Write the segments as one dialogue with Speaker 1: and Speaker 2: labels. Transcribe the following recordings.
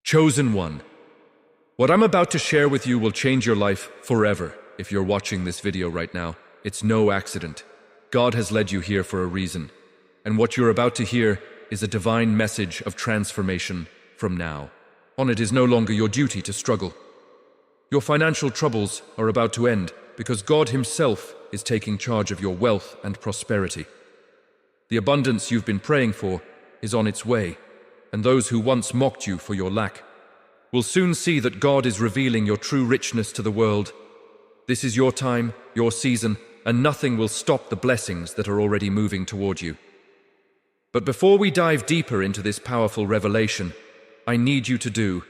Speaker 1: Chosen one. What I'm about to share with you will change your life forever. If you're watching this video right now, it's no accident. God has led you here for a reason. And what you're about to hear is a divine message of transformation from now on. It is no longer your duty to struggle. Your financial troubles are about to end because God Himself is taking charge of your wealth and prosperity. The abundance you've been praying for is on its way, and those who once mocked you for your lack will soon see that God is revealing your true richness to the world. This is your time, your season, and nothing will stop the blessings that are already moving toward you. But before we dive deeper into this powerful revelation, I need you to do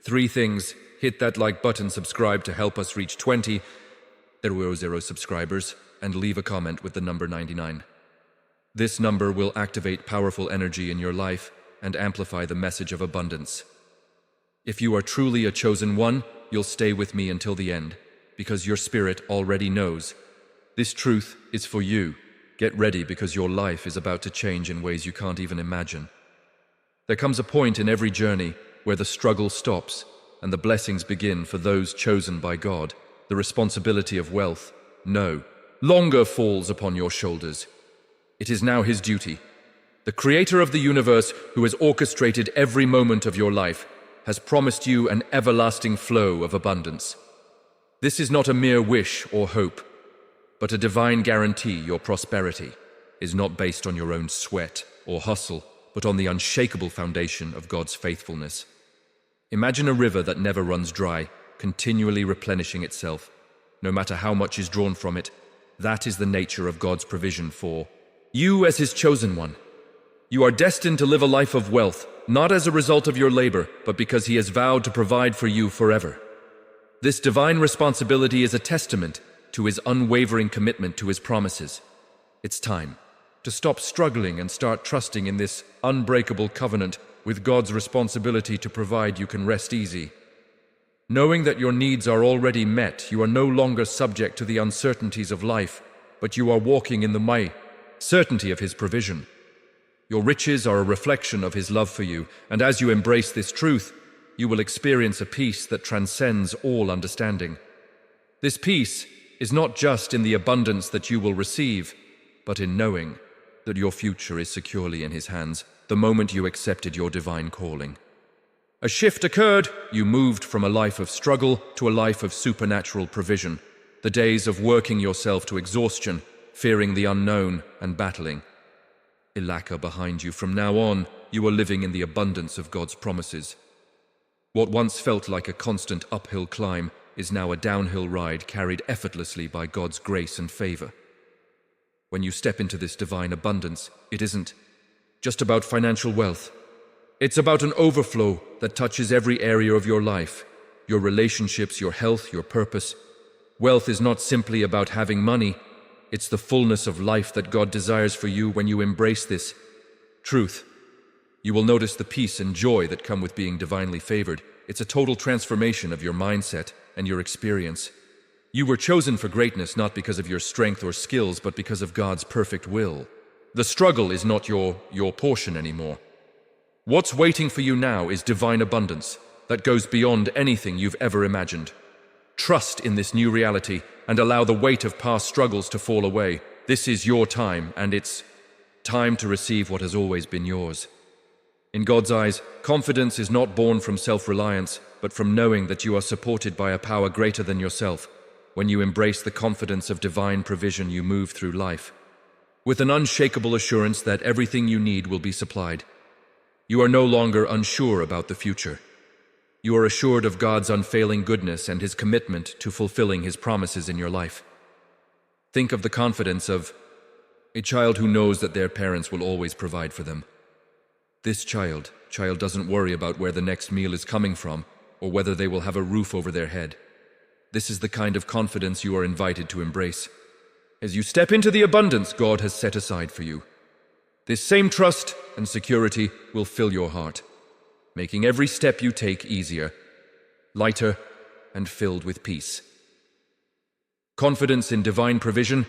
Speaker 1: 3 things. Hit that like button, subscribe to help us reach 20,000 subscribers, and leave a comment with the number 99. This number will activate powerful energy in your life and amplify the message of abundance. If you are truly a chosen one, you'll stay with me until the end, because your spirit already knows. This truth is for you. Get ready, because your life is about to change in ways you can't even imagine. There comes a point in every journey where the struggle stops and the blessings begin for those chosen by God. The responsibility of wealth no longer falls upon your shoulders. It is now His duty. The Creator of the universe, who has orchestrated every moment of your life, has promised you an everlasting flow of abundance. This is not a mere wish or hope, but a divine guarantee. Your prosperity is not based on your own sweat or hustle, but on the unshakable foundation of God's faithfulness. Imagine a river that never runs dry, continually replenishing itself, no matter how much is drawn from it. That is the nature of God's provision for you as His chosen one. You are destined to live a life of wealth, not as a result of your labor, but because He has vowed to provide for you forever. This divine responsibility is a testament to His unwavering commitment to His promises. It's time to stop struggling and start trusting in this unbreakable covenant. With God's responsibility to provide, you can rest easy. Knowing that your needs are already met, you are no longer subject to the uncertainties of life, but you are walking in the certainty of His provision. Your riches are a reflection of His love for you, and as you embrace this truth, you will experience a peace that transcends all understanding. This peace is not just in the abundance that you will receive, but in knowing that your future is securely in His hands the moment you accepted your divine calling. A shift occurred. You moved from a life of struggle to a life of supernatural provision. The days of working yourself to exhaustion, fearing the unknown, and battling lack are behind you. From now on, you are living in the abundance of God's promises. What once felt like a constant uphill climb is now a downhill ride carried effortlessly by God's grace and favor. When you step into this divine abundance, it isn't just about financial wealth. It's about an overflow that touches every area of your life, your relationships, your health, your purpose. Wealth is not simply about having money. It's the fullness of life that God desires for you. When you embrace this truth, you will notice the peace and joy that come with being divinely favored. It's a total transformation of your mindset and your experience. You were chosen for greatness not because of your strength or skills, but because of God's perfect will. The struggle is not your portion anymore. What's waiting for you now is divine abundance that goes beyond anything you've ever imagined. Trust in this new reality and allow the weight of past struggles to fall away. This is your time, and it's time to receive what has always been yours. In God's eyes, confidence is not born from self-reliance, but from knowing that you are supported by a power greater than yourself. When you embrace the confidence of divine provision, you move through life with an unshakable assurance that everything you need will be supplied. You are no longer unsure about the future. You are assured of God's unfailing goodness and His commitment to fulfilling His promises in your life. Think of the confidence of a child who knows that their parents will always provide for them. This child doesn't worry about where the next meal is coming from or whether they will have a roof over their head. This is the kind of confidence you are invited to embrace as you step into the abundance God has set aside for you. This same trust and security will fill your heart, making every step you take easier, lighter, and filled with peace. Confidence in divine provision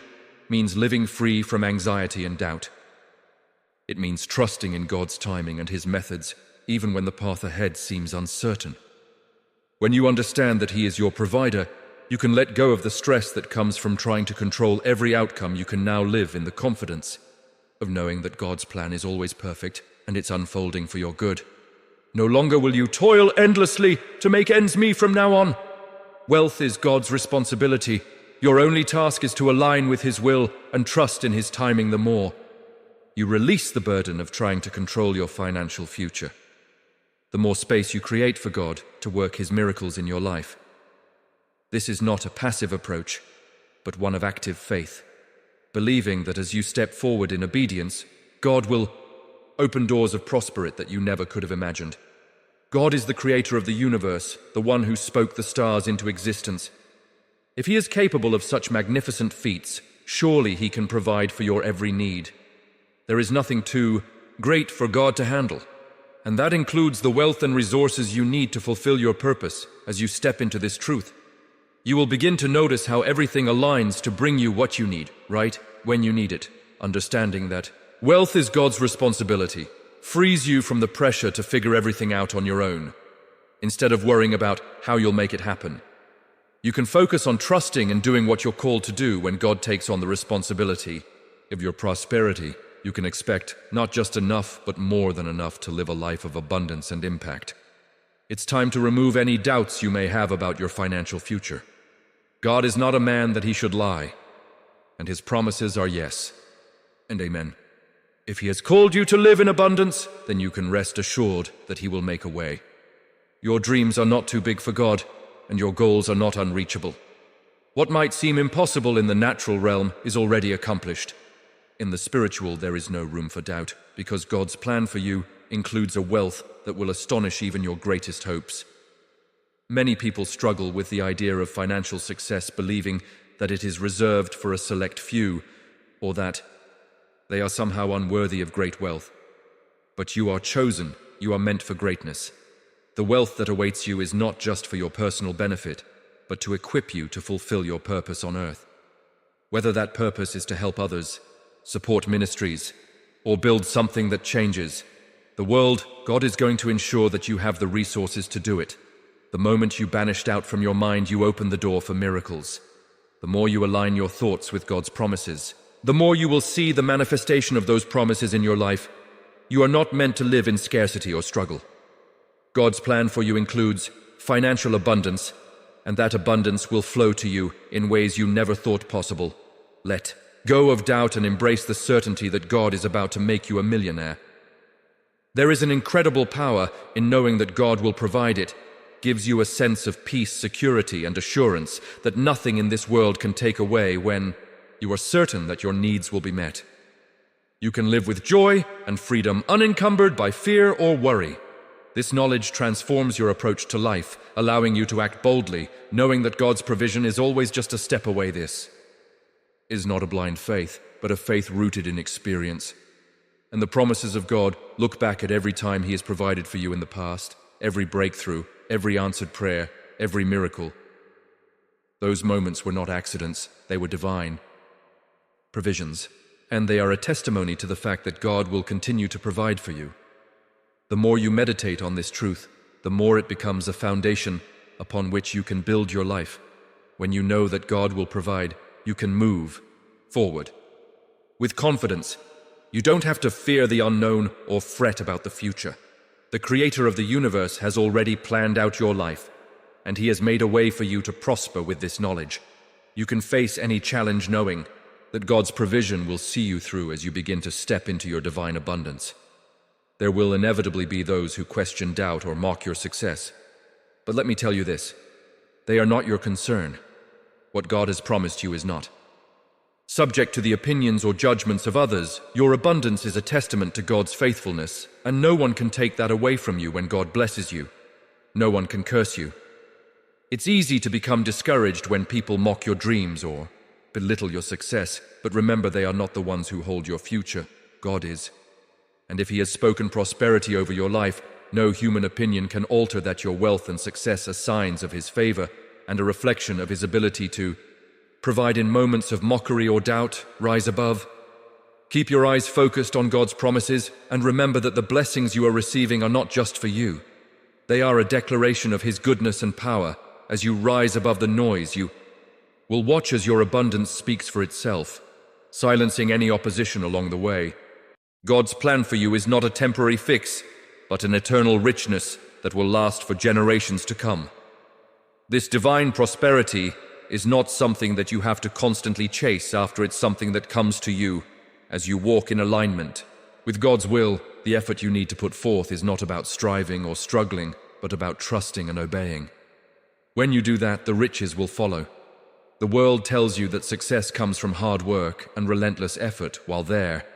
Speaker 1: means living free from anxiety and doubt. It means trusting in God's timing and His methods even when the path ahead seems uncertain. When you understand that He is your provider, you can let go of the stress that comes from trying to control every outcome. You can now live in the confidence of knowing that God's plan is always perfect and it's unfolding for your good. No longer will you toil endlessly to make ends meet from now on. Wealth is God's responsibility. Your only task is to align with His will and trust in His timing. The more you release the burden of trying to control your financial future, the more space you create for God to work His miracles in your life. This is not a passive approach, but one of active faith, believing that as you step forward in obedience, God will open doors of prosperity that you never could have imagined. God is the creator of the universe, the one who spoke the stars into existence. If He is capable of such magnificent feats, surely He can provide for your every need. There is nothing too great for God to handle, and that includes the wealth and resources you need to fulfill your purpose. As you step into this truth, you will begin to notice how everything aligns to bring you what you need, right when you need it. Understanding that wealth is God's responsibility frees you from the pressure to figure everything out on your own. Instead of worrying about how you'll make it happen, you can focus on trusting and doing what you're called to do. When God takes on the responsibility of your prosperity, you can expect not just enough, but more than enough to live a life of abundance and impact. It's time to remove any doubts you may have about your financial future. God is not a man that He should lie, and His promises are yes and amen. If He has called you to live in abundance, then you can rest assured that He will make a way. Your dreams are not too big for God, and your goals are not unreachable. What might seem impossible in the natural realm is already accomplished. In the spiritual, there is no room for doubt, because God's plan for you includes a wealth that will astonish even your greatest hopes. Many people struggle with the idea of financial success, believing that it is reserved for a select few, or that they are somehow unworthy of great wealth. But you are chosen, you are meant for greatness. The wealth that awaits you is not just for your personal benefit, but to equip you to fulfill your purpose on earth. Whether that purpose is to help others, support ministries, or build something that changes the world, God is going to ensure that you have the resources to do it. The moment you banish doubt from your mind, you open the door for miracles. The more you align your thoughts with God's promises, the more you will see the manifestation of those promises in your life. You are not meant to live in scarcity or struggle. God's plan for you includes financial abundance, and that abundance will flow to you in ways you never thought possible. Let go of doubt and embrace the certainty that God is about to make you a millionaire. There is an incredible power in knowing that God will provide. It gives you a sense of peace, security, and assurance that nothing in this world can take away when you are certain that your needs will be met. You can live with joy and freedom, unencumbered by fear or worry. This knowledge transforms your approach to life, allowing you to act boldly, knowing that God's provision is always just a step away. This is not a blind faith, but a faith rooted in experience. And the promises of God, look back at every time He has provided for you in the past, every breakthrough, every answered prayer, every miracle. Those moments were not accidents, they were divine provisions, and they are a testimony to the fact that God will continue to provide for you. The more you meditate on this truth, the more it becomes a foundation upon which you can build your life. When you know that God will provide, you can move forward with confidence. You don't have to fear the unknown or fret about the future. The Creator of the universe has already planned out your life, and He has made a way for you to prosper with this knowledge. You can face any challenge knowing that God's provision will see you through as you begin to step into your divine abundance. There will inevitably be those who question, doubt, or mock your success. But let me tell you this, they are not your concern. What God has promised you is not subject to the opinions or judgments of others. Your abundance is a testament to God's faithfulness, and no one can take that away from you. When God blesses you, no one can curse you. It's easy to become discouraged when people mock your dreams or belittle your success, but remember, they are not the ones who hold your future. God is. And if He has spoken prosperity over your life, no human opinion can alter that. Your wealth and success are signs of His favor and a reflection of His ability to provide. In moments of mockery or doubt, rise above. Keep your eyes focused on God's promises and remember that the blessings you are receiving are not just for you. They are a declaration of His goodness and power. As you rise above the noise, you will watch as your abundance speaks for itself, silencing any opposition along the way. God's plan for you is not a temporary fix, but an eternal richness that will last for generations to come. This divine prosperity is not something that you have to constantly chase after. It's something that comes to you as you walk in alignment with God's will. The effort you need to put forth is not about striving or struggling, but about trusting and obeying. When you do that, the riches will follow. The world tells you that success comes from hard work and relentless effort, while there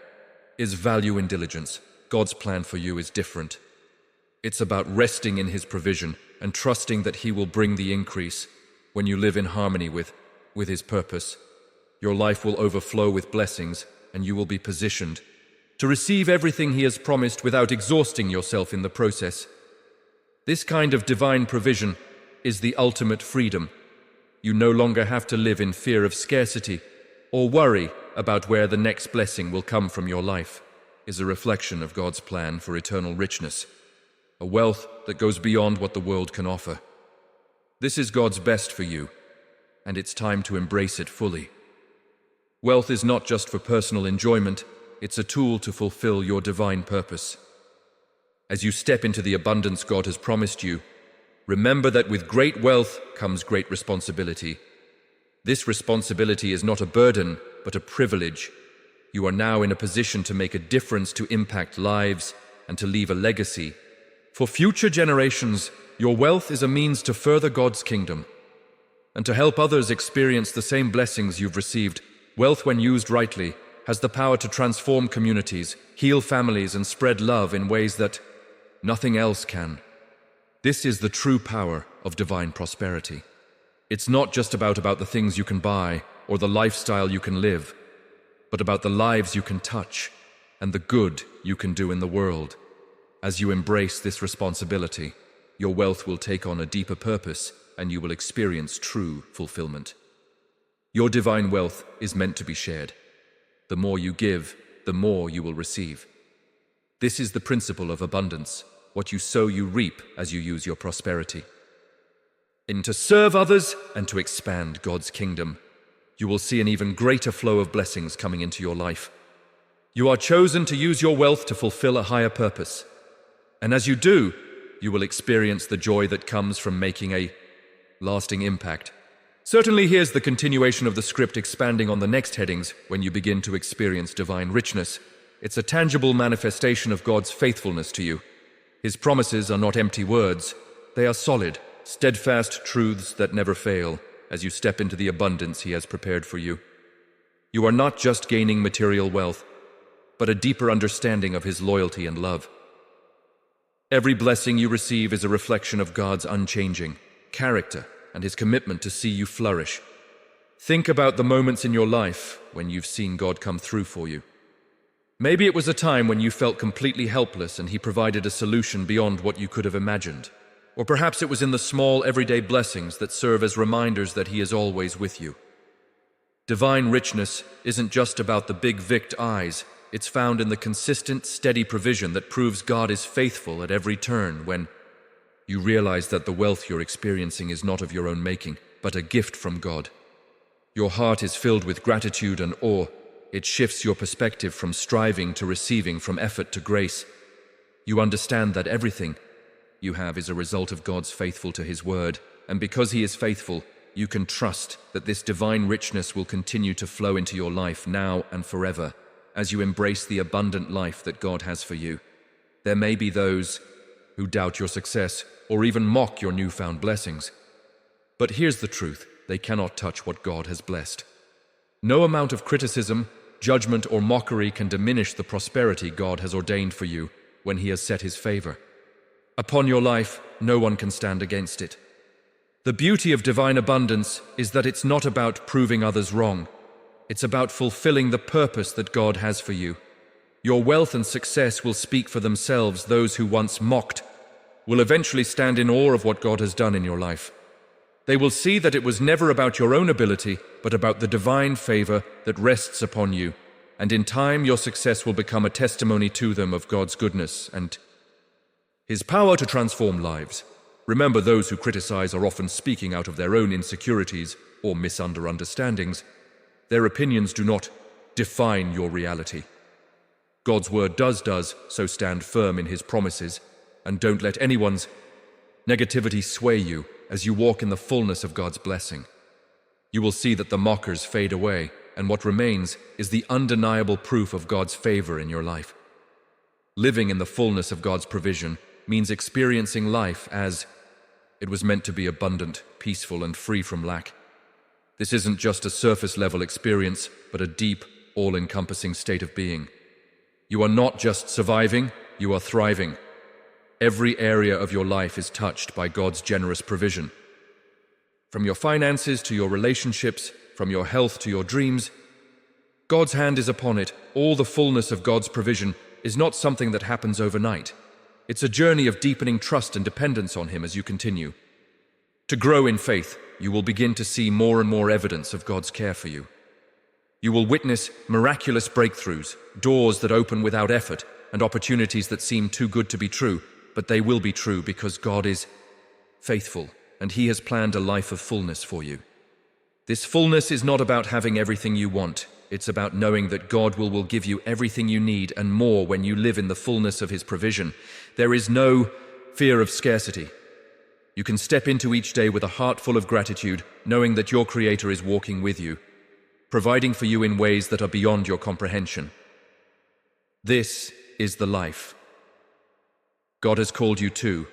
Speaker 1: is value in diligence. God's plan for you is different. It's about resting in His provision and trusting that He will bring the increase. When you live in harmony with His purpose, your life will overflow with blessings, and you will be positioned to receive everything He has promised without exhausting yourself in the process. This kind of divine provision is the ultimate freedom. You no longer have to live in fear of scarcity or worry about where the next blessing will come from. Your life is a reflection of God's plan for eternal richness, a wealth that goes beyond what the world can offer. This is God's best for you, and it's time to embrace it fully. Wealth is not just for personal enjoyment, it's a tool to fulfill your divine purpose. As you step into the abundance God has promised you, remember that with great wealth comes great responsibility. This responsibility is not a burden, but a privilege. You are now in a position to make a difference, to impact lives, and to leave a legacy. For future generations, your wealth is a means to further God's kingdom and to help others experience the same blessings you've received. Wealth, when used rightly, has the power to transform communities, heal families, and spread love in ways that nothing else can. This is the true power of divine prosperity. It's not just about the things you can buy or the lifestyle you can live, but about the lives you can touch and the good you can do in the world. As you embrace this responsibility, your wealth will take on a deeper purpose and you will experience true fulfillment. Your divine wealth is meant to be shared. The more you give, the more you will receive. This is the principle of abundance. What you sow, you reap as you use your prosperity. And to serve others and to expand God's kingdom, you will see an even greater flow of blessings coming into your life. You are chosen to use your wealth to fulfill a higher purpose. And as you do, you will experience the joy that comes from making a lasting impact. Certainly, here's the continuation of the script, expanding on the next headings. When you begin to experience divine richness, it's a tangible manifestation of God's faithfulness to you. His promises are not empty words. They are solid, steadfast truths that never fail as you step into the abundance He has prepared for you. You are not just gaining material wealth, but a deeper understanding of His loyalty and love. Every blessing you receive is a reflection of God's unchanging character and His commitment to see you flourish. Think about the moments in your life when you've seen God come through for you. Maybe it was a time when you felt completely helpless and He provided a solution beyond what you could have imagined. Or perhaps it was in the small, everyday blessings that serve as reminders that He is always with you. Divine richness isn't just about the big vict eyes. It's found in the consistent, steady provision that proves God is faithful at every turn. When you realize that the wealth you're experiencing is not of your own making, but a gift from God, your heart is filled with gratitude and awe. It shifts your perspective from striving to receiving, from effort to grace. You understand that everything you have is a result of God's faithful to His word, and because He is faithful, you can trust that this divine richness will continue to flow into your life now and forever as you embrace the abundant life that God has for you. There may be those who doubt your success or even mock your newfound blessings. But here's the truth: they cannot touch what God has blessed. No amount of criticism, judgment, or mockery can diminish the prosperity God has ordained for you when He has set His favor upon your life. No one can stand against it. The beauty of divine abundance is that it's not about proving others wrong. It's about fulfilling the purpose that God has for you. Your wealth and success will speak for themselves. Those who once mocked will eventually stand in awe of what God has done in your life. They will see that it was never about your own ability, but about the divine favor that rests upon you. and in time your success will become a testimony to them of God's goodness and His power to transform lives. Remember, those who criticize are often speaking out of their own insecurities or misunderstandings. Their opinions do not define your reality. God's word does, so stand firm in His promises, and don't let anyone's negativity sway you as you walk in the fullness of God's blessing. You will see that the mockers fade away, and what remains is the undeniable proof of God's favor in your life. Living in the fullness of God's provision means experiencing life as it was meant to be: abundant, peaceful, and free from lack. This isn't just a surface-level experience, but a deep, all-encompassing state of being. You are not just surviving, you are thriving. Every area of your life is touched by God's generous provision. From your finances to your relationships, from your health to your dreams, God's hand is upon it. All the fullness of God's provision is not something that happens overnight. It's a journey of deepening trust and dependence on Him as you continue. To grow in faith, you will begin to see more and more evidence of God's care for you. You will witness miraculous breakthroughs, doors that open without effort, and opportunities that seem too good to be true, but they will be true because God is faithful, and He has planned a life of fullness for you. This fullness is not about having everything you want. It's about knowing that God will give you everything you need and more when you live in the fullness of His provision. There is no fear of scarcity. You can step into each day with a heart full of gratitude, knowing that your Creator is walking with you, providing for you in ways that are beyond your comprehension. This is the life God has called you to,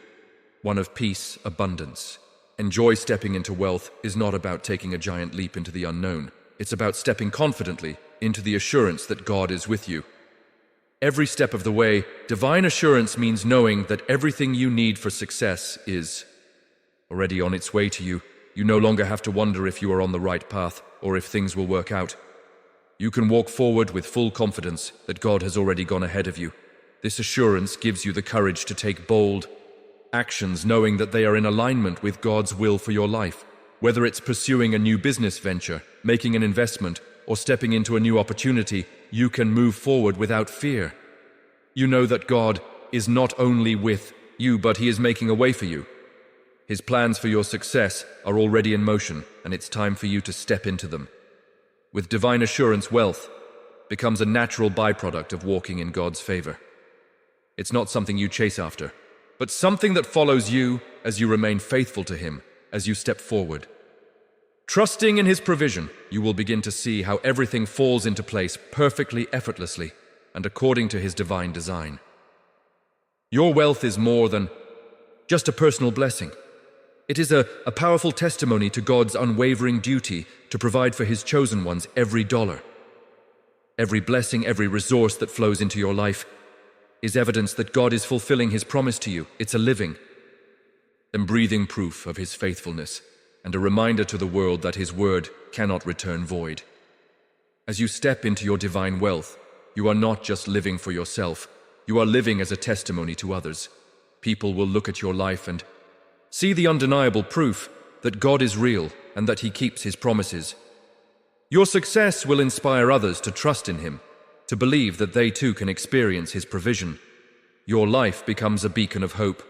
Speaker 1: one of peace, abundance. Enjoy. Stepping into wealth is not about taking a giant leap into the unknown. It's about stepping confidently into the assurance that God is with you. Every step of the way, divine assurance means knowing that everything you need for success is already on its way to you. You no longer have to wonder if you are on the right path or if things will work out. You can walk forward with full confidence that God has already gone ahead of you. This assurance gives you the courage to take bold actions, knowing that they are in alignment with God's will for your life. Whether it's pursuing a new business venture, making an investment, or stepping into a new opportunity, you can move forward without fear. You know that God is not only with you, but He is making a way for you. His plans for your success are already in motion, and it's time for you to step into them. With divine assurance, wealth becomes a natural byproduct of walking in God's favor. It's not something you chase after, but something that follows you as you remain faithful to Him, as you step forward. Trusting in His provision, you will begin to see how everything falls into place perfectly, effortlessly, and according to His divine design. Your wealth is more than just a personal blessing. It is a powerful testimony to God's unwavering duty to provide for His chosen ones every dollar. Every blessing, every resource that flows into your life is evidence that God is fulfilling His promise to you. It's a living and breathing proof of His faithfulness, and a reminder to the world that His word cannot return void. As you step into your divine wealth, you are not just living for yourself, you are living as a testimony to others. People will look at your life and see the undeniable proof that God is real and that He keeps His promises. Your success will inspire others to trust in Him, to believe that they too can experience His provision. Your life becomes a beacon of hope,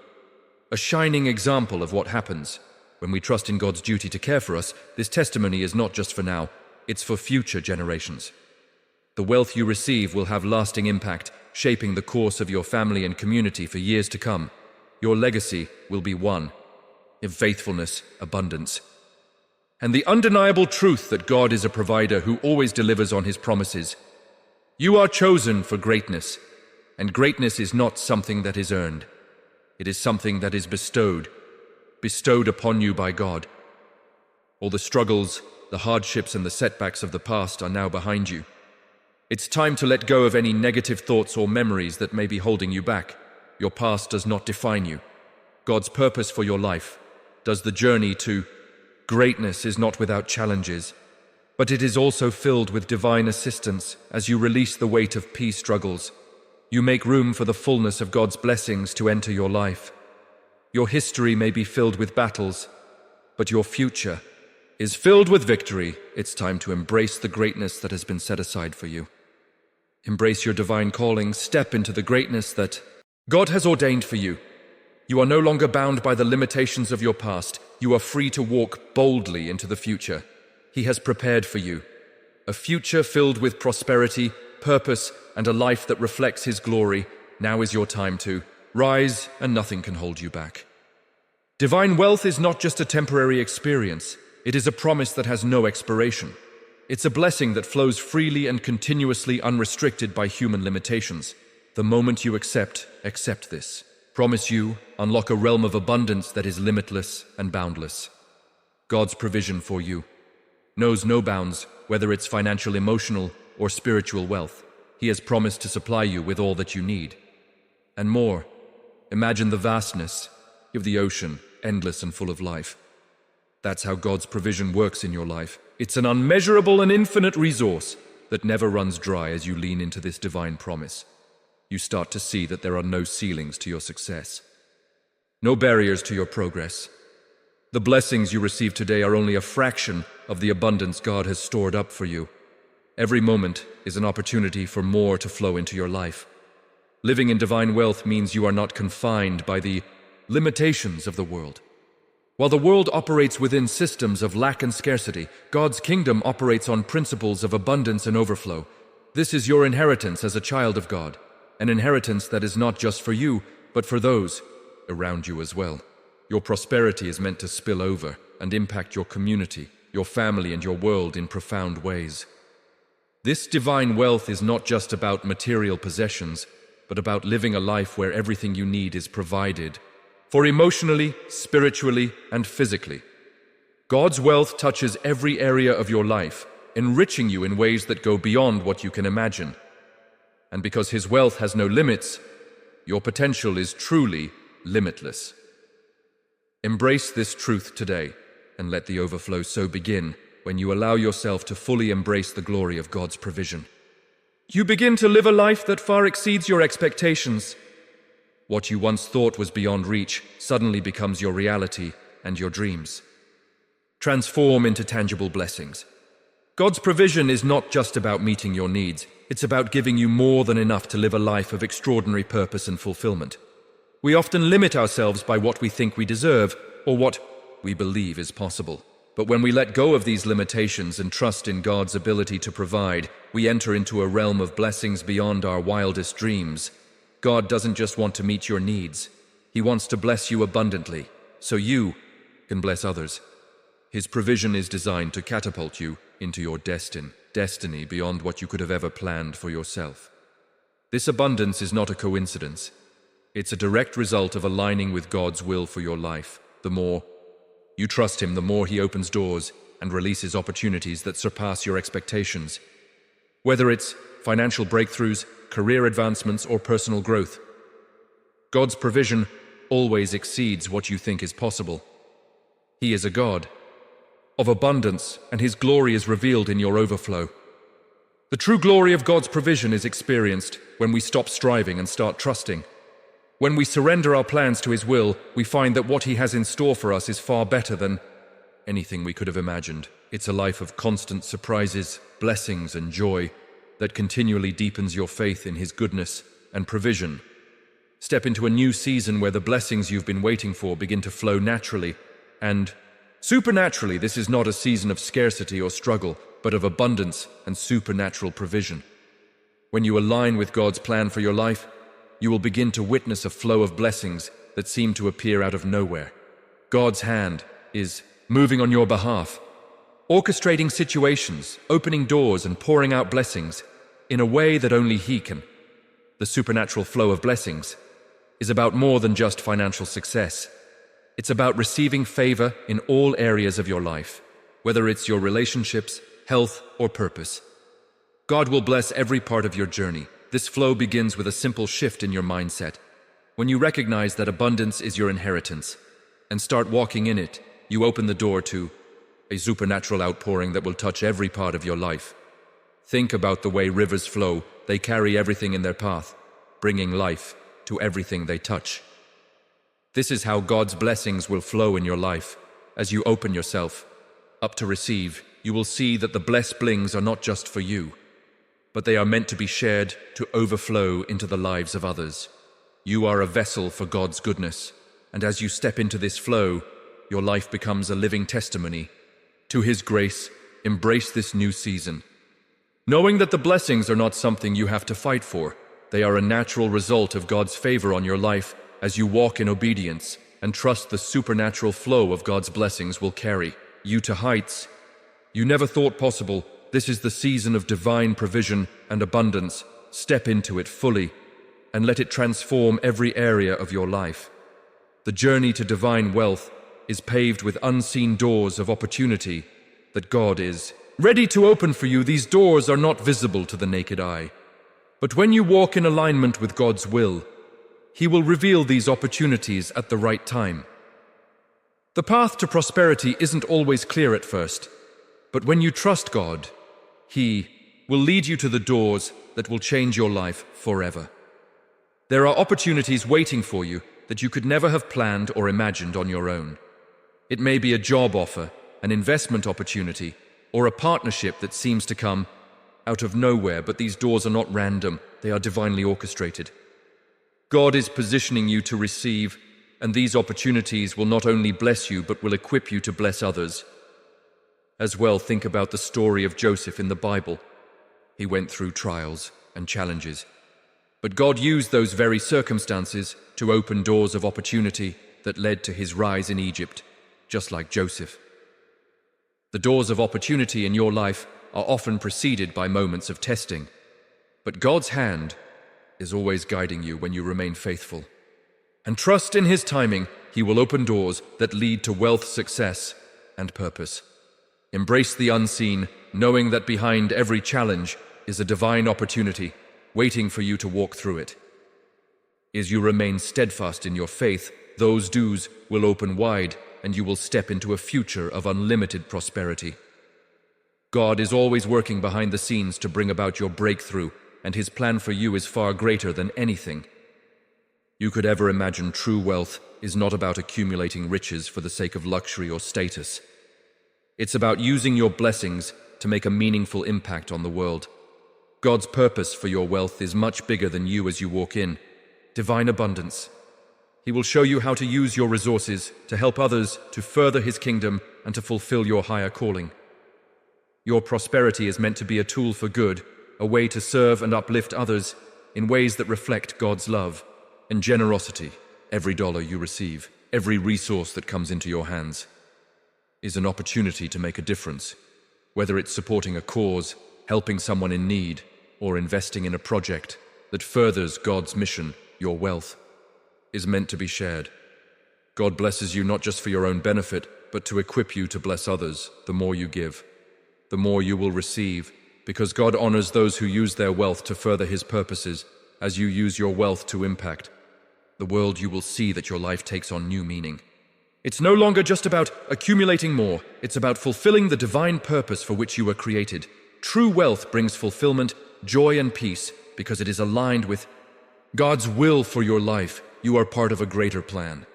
Speaker 1: a shining example of what happens when we trust in God's duty to care for us. This testimony is not just for now, it's for future generations. The wealth you receive will have lasting impact, shaping the course of your family and community for years to come. Your legacy will be one of faithfulness, abundance, and the undeniable truth that God is a provider who always delivers on His promises. You are chosen for greatness, and greatness is not something that is earned. It is something that is bestowed upon you by God. All the struggles, the hardships, and the setbacks of the past are now behind you. It's time to let go of any negative thoughts or memories that may be holding you back. Your past does not define you. God's purpose for your life does. The journey to greatness is not without challenges, but it is also filled with divine assistance. As you release the weight of peace struggles, you make room for the fullness of God's blessings to enter your life. Your history may be filled with battles, but your future is filled with victory. It's time to embrace the greatness that has been set aside for you. Embrace your divine calling, step into the greatness that God has ordained for you. You are no longer bound by the limitations of your past. You are free to walk boldly into the future He has prepared for you. A future filled with prosperity, purpose, and a life that reflects His glory. Now is your time to rise, and nothing can hold you back. Divine wealth is not just a temporary experience. It is a promise that has no expiration. It's a blessing that flows freely and continuously, unrestricted by human limitations. The moment you accept this. Promise you, unlock a realm of abundance that is limitless and boundless. God's provision for you knows no bounds, whether it's financial, emotional, or spiritual wealth. He has promised to supply you with all that you need. And more. Imagine the vastness of the ocean, endless and full of life. That's how God's provision works in your life. It's an unmeasurable and infinite resource that never runs dry. As you lean into this divine promise, you start to see that there are no ceilings to your success, no barriers to your progress. The blessings you receive today are only a fraction of the abundance God has stored up for you. Every moment is an opportunity for more to flow into your life. Living in divine wealth means you are not confined by the limitations of the world. While the world operates within systems of lack and scarcity, God's kingdom operates on principles of abundance and overflow. This is your inheritance as a child of God, an inheritance that is not just for you, but for those around you as well. Your prosperity is meant to spill over and impact your community, your family, and your world in profound ways. This divine wealth is not just about material possessions, but about living a life where everything you need is provided for emotionally, spiritually, and physically. God's wealth touches every area of your life, enriching you in ways that go beyond what you can imagine. And because His wealth has no limits, your potential is truly limitless. Embrace this truth today, and let the overflow so begin when you allow yourself to fully embrace the glory of God's provision. You begin to live a life that far exceeds your expectations. What you once thought was beyond reach suddenly becomes your reality, and your dreams transform into tangible blessings. God's provision is not just about meeting your needs. It's about giving you more than enough to live a life of extraordinary purpose and fulfillment. We often limit ourselves by what we think we deserve or what we believe is possible. But when we let go of these limitations and trust in God's ability to provide, we enter into a realm of blessings beyond our wildest dreams. God doesn't just want to meet your needs. He wants to bless you abundantly, so you can bless others. His provision is designed to catapult you into your destiny beyond what you could have ever planned for yourself. This abundance is not a coincidence. It's a direct result of aligning with God's will for your life. The more you trust Him, the more He opens doors and releases opportunities that surpass your expectations. Whether it's financial breakthroughs, career advancements, or personal growth, God's provision always exceeds what you think is possible. He is a God of abundance, and His glory is revealed in your overflow. The true glory of God's provision is experienced when we stop striving and start trusting. When we surrender our plans to His will, we find that what He has in store for us is far better than anything we could have imagined. It's a life of constant surprises, blessings, and joy that continually deepens your faith in His goodness and provision. Step into a new season where the blessings you've been waiting for begin to flow naturally and supernaturally. This is not a season of scarcity or struggle, but of abundance and supernatural provision. When you align with God's plan for your life, you will begin to witness a flow of blessings that seem to appear out of nowhere. God's hand is moving on your behalf, orchestrating situations, opening doors, and pouring out blessings in a way that only He can. The supernatural flow of blessings is about more than just financial success. It's about receiving favor in all areas of your life, whether it's your relationships, health, or purpose. God will bless every part of your journey. This flow begins with a simple shift in your mindset. When you recognize that abundance is your inheritance and start walking in it, you open the door to a supernatural outpouring that will touch every part of your life. Think about the way rivers flow. They carry everything in their path, bringing life to everything they touch. This is how God's blessings will flow in your life. As you open yourself up to receive, you will see that the blessings are not just for you. but they are meant to be shared to overflow into the lives of others. You are a vessel for God's goodness, and as you step into this flow, your life becomes a living testimony. To His grace, embrace this new season, knowing that the blessings are not something you have to fight for. They are a natural result of God's favor on your life as you walk in obedience and trust the supernatural flow of God's blessings will carry you to heights you never thought possible. This is the season of divine provision and abundance. Step into it fully and let it transform every area of your life. The journey to divine wealth is paved with unseen doors of opportunity that God is ready to open for you. These doors are not visible to the naked eye, but when you walk in alignment with God's will, He will reveal these opportunities at the right time. The path to prosperity isn't always clear at first, but when you trust God, He will lead you to the doors that will change your life forever. There are opportunities waiting for you that you could never have planned or imagined on your own. It may be a job offer, an investment opportunity, or a partnership that seems to come out of nowhere, but these doors are not random, they are divinely orchestrated. God is positioning you to receive, and these opportunities will not only bless you, but will equip you to bless others. As well, think about the story of Joseph in the Bible. He went through trials and challenges, but God used those very circumstances to open doors of opportunity that led to his rise in Egypt, just like Joseph. The doors of opportunity in your life are often preceded by moments of testing, but God's hand is always guiding you when you remain faithful. And trust in His timing, He will open doors that lead to wealth, success, and purpose. Embrace the unseen, knowing that behind every challenge is a divine opportunity waiting for you to walk through it. As you remain steadfast in your faith, those doors will open wide and you will step into a future of unlimited prosperity. God is always working behind the scenes to bring about your breakthrough, and His plan for you is far greater than anything you could ever imagine. True wealth is not about accumulating riches for the sake of luxury or status. It's about using your blessings to make a meaningful impact on the world. God's purpose for your wealth is much bigger than you as you walk in divine abundance. He will show you how to use your resources to help others, to further His kingdom, and to fulfill your higher calling. Your prosperity is meant to be a tool for good, a way to serve and uplift others in ways that reflect God's love and generosity. Every dollar you receive, every resource that comes into your hands, is an opportunity to make a difference. Whether it's supporting a cause, helping someone in need, or investing in a project that furthers God's mission, your wealth is meant to be shared. God blesses you not just for your own benefit, but to equip you to bless others. The more you give, the more you will receive, because God honors those who use their wealth to further His purposes. As you use your wealth to impact the world, you will see that your life takes on new meaning. It's no longer just about accumulating more, it's about fulfilling the divine purpose for which you were created. True wealth brings fulfillment, joy, and peace because it is aligned with God's will for your life. You are part of a greater plan,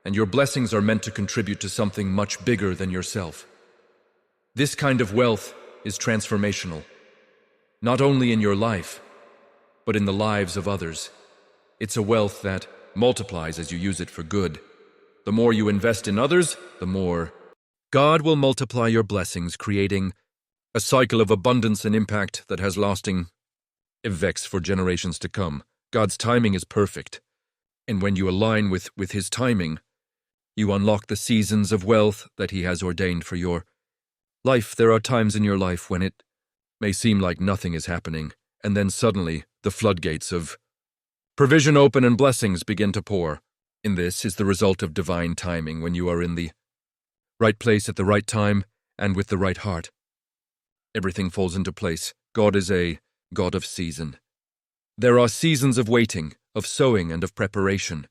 Speaker 1: and your blessings are meant to contribute to something much bigger than yourself. This kind of wealth is transformational, not only in your life, but in the lives of others. It's a wealth that multiplies as you use it for good. The more you invest in others, the more God will multiply your blessings, creating a cycle of abundance and impact that has lasting effects for generations to come. God's timing is perfect, and when you align with His timing, you unlock the seasons of wealth that He has ordained for your life. There are times in your life when it may seem like nothing is happening, and then suddenly the floodgates of provision open and blessings begin to pour. In this is the result of divine timing. When you are in the right place at the right time and with the right heart, everything falls into place. God is a God of season. There are seasons of waiting, of sowing, and of preparation.